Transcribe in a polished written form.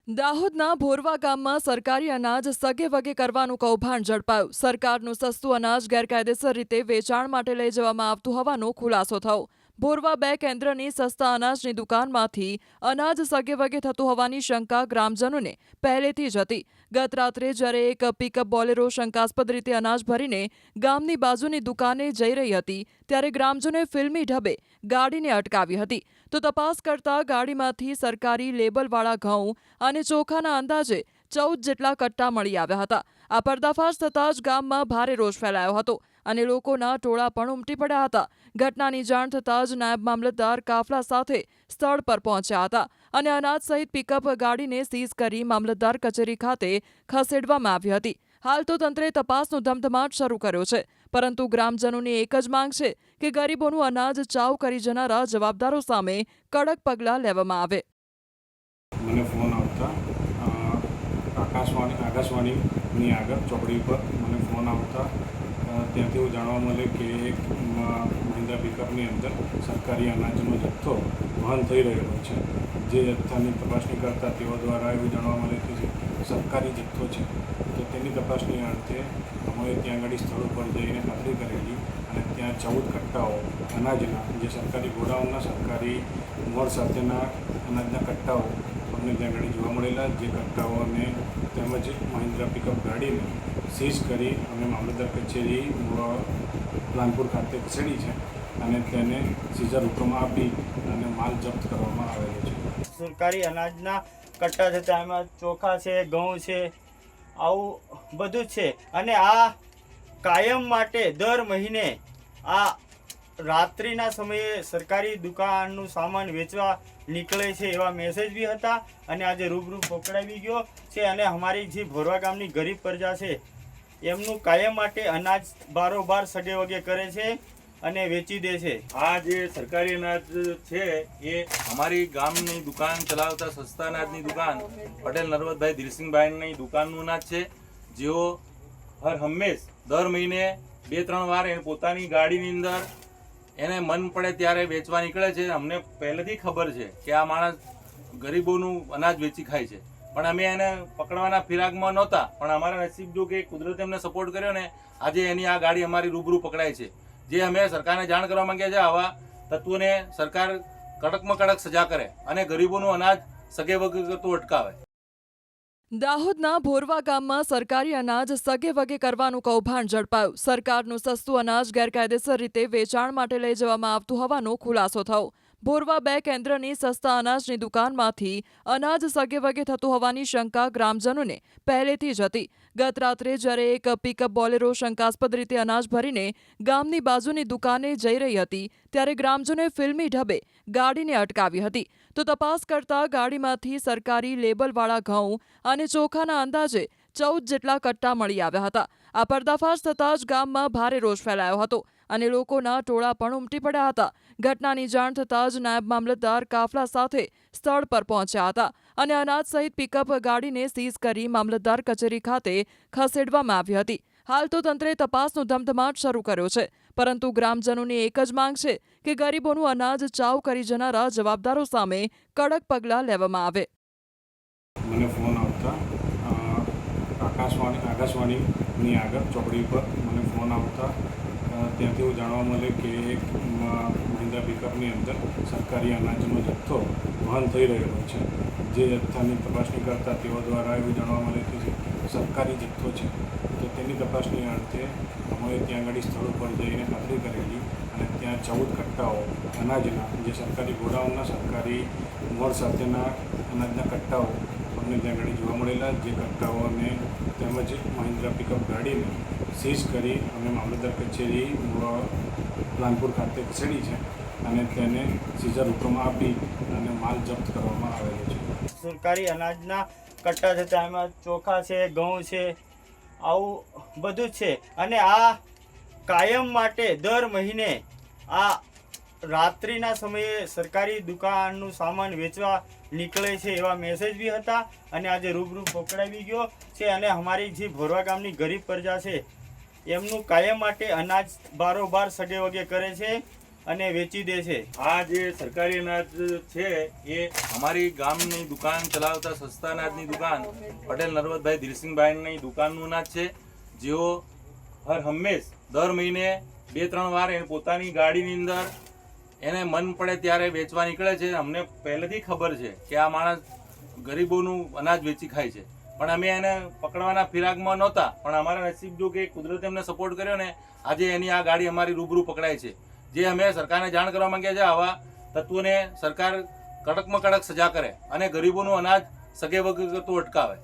દાહોદના ભોરવા ગામમાં સરકારી અનાજ સગે વગે કરવાનું કૌભાંડ ઝડપાયું। સરકારનું સસ્તું અનાજ ગેરકાયદેસર રીતે વેચાણ માટે લઈ જવામાં આવતું હોવાનો ખુલાસો થયો। ભોરવા 2 કેન્દ્રની સસ્તા અનાજની દુકાનમાંથી અનાજ સગે વગે થતું હોવાની શંકા ગ્રામજનોને પહેલેથી જ હતી। ગત રાત્રે જ્યારે એક પિકઅપ બોલેરો શંકાસ્પદ રીતે અનાજ ભરીને ગામની બાજુની દુકાને જઈ રહી હતી ત્યારે ગ્રામજનોએ ફિલ્મી ઢબે ગાડીને અટકાવી હતી તો તપાસ કરતા ગાડીમાંથી સરકારી લેબલવાળા ઘઉં અને ચોખાના અંદાજે 14 જેટલા કટ્ટા મળી આવ્યા હતા। આ પર્દાફાશ થતાં જ ગામમાં ભારે રોષ ફેલાયો હતો અને લોકોના ટોળા પણ ઉમટી પડ્યા હતા। ઘટનાની જાણ થતાં જ નાયબ મામલતદાર કાફલા સાથે સ્થળ પર પહોંચ્યા હતા અને અનાજ સહિત પિકઅપ ગાડીને સીઝ કરી મામલતદાર કચેરી ખાતે ખસેડવામાં આવી હતી। હાલ તો તંત્રે તપાસનો ધમધમાટ શરૂ કર્યો છે, પરંતુ ગ્રામજનોની એક જ માંગ છે કે ગરીબોનું અનાજ ચાવ કરી જનારા જવાબદારો સામે કડક પગલાં લેવામાં આવે। મને ફોન આવતા આકાશવાણીની આગળ ચોકડી પર મને ફોન આવતા ત્યાંથી હું જાણવા મળે કે એક મહિન્દ્રા પિકઅપની અંદર સરકારી અનાજનો જથ્થો વહન થઈ રહ્યો છે। જે જથ્થાની તપાસણી કરતા તેઓ દ્વારા એવું જાણવા મળે કે સરકારી જથ્થો છે, તો તેની તપાસણી અર્થે અમે ત્યાં આગળ સ્થળ ઉપર જઈને ખાતરી કરેલી અને ત્યાં 14 કટ્ટાઓ અનાજના, જે સરકારી ગોડાઉનના સરકારી મોડ સાથેના અનાજના કટ્ટાઓ અમને ત્યાં આગળ જોવા મળેલા। જે કટ્ટાઓને તેમજ મહિન્દ્રા પિકઅપ ગાડીને સીઝ કરી અમે મામલતદાર કચેરી પ્લાનપુર ખાતે ખસેડી છે અને તેને સીઝર હુકમ આપી અને માલ જપ્ત કરવામાં આવેલો છે। સરકારી અનાજના કટ્ટા છે, એમાં ચોખા છે, ઘઉં છે, આવું બધું છે અને આ કાયમ માટે દર મહિને આ રાત્રિના સમયે સરકારી દુકાનનું સામાન વેચવા નીકળે છે એવા મેસેજ બી હતા અને આજે રૂબરૂ પકડાવી ગયો છે અને અમારી જે ભોરવા ગામની ગરીબ પ્રજા છે એમનું કાયમ માટે અનાજ બારોબાર સગે વગે કરે છે અને વેચી દે છે। આ જે સરકારી અનાજ છે એ અમારી ગામની દુકાન ચલાવતા સસ્તા અનાજની દુકાન પટેલ નરવતભાઈ દિલસિંહભાઈની દુકાનનું અનાજ છે, જેઓ હંમેશ દર મહિને 2-3 વાર એને પોતાની ગાડીની અંદર એને મન પડે ત્યારે વેચવા નીકળે છે। અમને પહેલેથી ખબર છે કે આ માણસ ગરીબોનું અનાજ વેચી ખાય છે, પણ અમે એને પકડવાના ફિરાકમાં નહોતા, પણ અમારા નસીબ જો કે કુદરતે અમને સપોર્ટ કર્યો ને આજે એની આ ગાડી અમારી રૂબરૂ પકડાય છે। જે અમે સરકારને જાણ કરવા માંગીએ છીએ, આવા તત્વોને સરકાર કડકમાં કડક સજા કરે અને ગરીબોનું અનાજ સગે વગે કરતું અટકાવે। દાહોદના ભોરવા ગામમાં સરકારી અનાજ સગે વગે કરવાનું કૌભાંડ ઝડપાયું। સરકારનું સસ્તું અનાજ ગેરકાયદેસર રીતે વેચાણ માટે લઈ જવામાં આવતું હોવાનો ખુલાસો થયો। ભોરવા 2 કેન્દ્રની સસ્તા અનાજની દુકાનમાંથી અનાજ સગે વગે થતું હોવાની શંકા ગ્રામજનોને પહેલેથી જ હતી। ગત રાત્રે જ્યારે એક પિકઅપ બોલેરો શંકાસ્પદ રીતે અનાજ ભરીને ગામની બાજુની દુકાને જઈ રહી હતી ત્યારે ગ્રામજનોએ ફિલ્મી ઢબે ગાડીને અટકાવી હતી તો તપાસ કરતા ગાડીમાંથી સરકારી લેબલવાળા ઘઉં અને ચોખાના અંદાજે 14 જેટલા કટ્ટા મળી આવ્યા હતા। આ પર્દાફાશ થતાં જ ગામમાં ભારે રોષ ફેલાયો હતો અને લોકોના ટોળા પણ ઉમટી પડ્યા હતા। ઘટનાની જાણ થતાં જ નાયબ મામલતદાર કાફલા સાથે સ્થળ પર પહોંચ્યા હતા અને અનાજ સહિત પિકઅપ ગાડીને સીઝ કરી મામલતદાર કચેરી ખાતે ખસેડવામાં આવી હતી। હાલ તો તંત્રે તપાસનો ધમધમાટ શરૂ કર્યો છે, પરંતુ ગ્રામજનોની એક જ માંગ છે કે ગરીબોનું અનાજ ચાવ કરી જનારા જવાબદારો સામે કડક પગલાં લેવામાં આવે। મને ફોન આવતા આકાશવાણીની આગળ ચોકડી પર મને ફોન આવતા ત્યાંથી હું જાણવા મળે કે એક મહિન્દ્રા પિકઅપની અંદર સરકારી અનાજનો જથ્થો વહન થઈ રહ્યો છે। જે જથ્થાની તપાસણી કરતા તેઓ દ્વારા એવું જાણવા મળે કે સરકારી જથ્થો છે, તો તેની તપાસણી અર્થે અમે ત્યાં આગળ સ્થળ ઉપર જઈને ખાતરી કરેલી અને ત્યાં 14 કટ્ટાઓ અનાજના, જે સરકારી ગોડાઉનના સરકારી મોડ સાથેના અનાજના કટ્ટાઓ અમને ત્યાં આગળ જોવા મળેલા। જે કટ્ટાઓને તેમજ મહિન્દ્રા પિકઅપ ગાડીને સીઝ કરી અમે મામલતદાર કચેરી પ્લાનપુર ખાતે ખસેડી છે અને તેને સીઝર હુકમ આપી અને માલ જપ્ત કરવામાં આવેલો છે। સરકારી અનાજના કટ્ટા છે, એમાં ચોખા છે, ઘઉં છે, આવું બધું છે અને આ કાયમ માટે દર મહિને આ રાત્રિના સમયે સરકારી દુકાનનું સામાન વેચવા નીકળે છે એવા મેસેજ બી હતા અને આજે રૂબરૂ પકડાવી ગયો છે અને અમારી જે ભોરવા ગામની ગરીબ પ્રજા છે એમનું કાયમ માટે અનાજ બારોબાર સગે વગે કરે છે અને વેચી દે છે. આ જે સરકારી અનાજ છે એ અમારી ગામની દુકાન ચલાવતા સસ્તા અનાજની દુકાન પટેલ નરવતભાઈ ધીરસિંહભાઈની દુકાનનું અનાજ છે, જેઓ હર હંમેશ દર મહિને 2-3 વાર એને પોતાની ગાડીની અંદર એને મન પડે ત્યારે વેચવા નીકળે છે. અમને પહેલેથી ખબર છે કે આ માણસ ગરીબોનું અનાજ વેચી ખાય છે, પણ અમે એને પકડવાના ફિરાકમાં નહોતા. પણ અમારા નસીબ જો કે કુદરતે અમને સપોર્ટ કર્યો ને, આજે એની આ ગાડી અમારી રૂબરૂ પકડાય છે. જે અમે સરકારને જાણ કરવા માંગીએ છીએ, આવા તત્વોને સરકાર કડકમાં કડક સજા કરે અને ગરીબોનું અનાજ સગે વગે કરતું અટકાવે.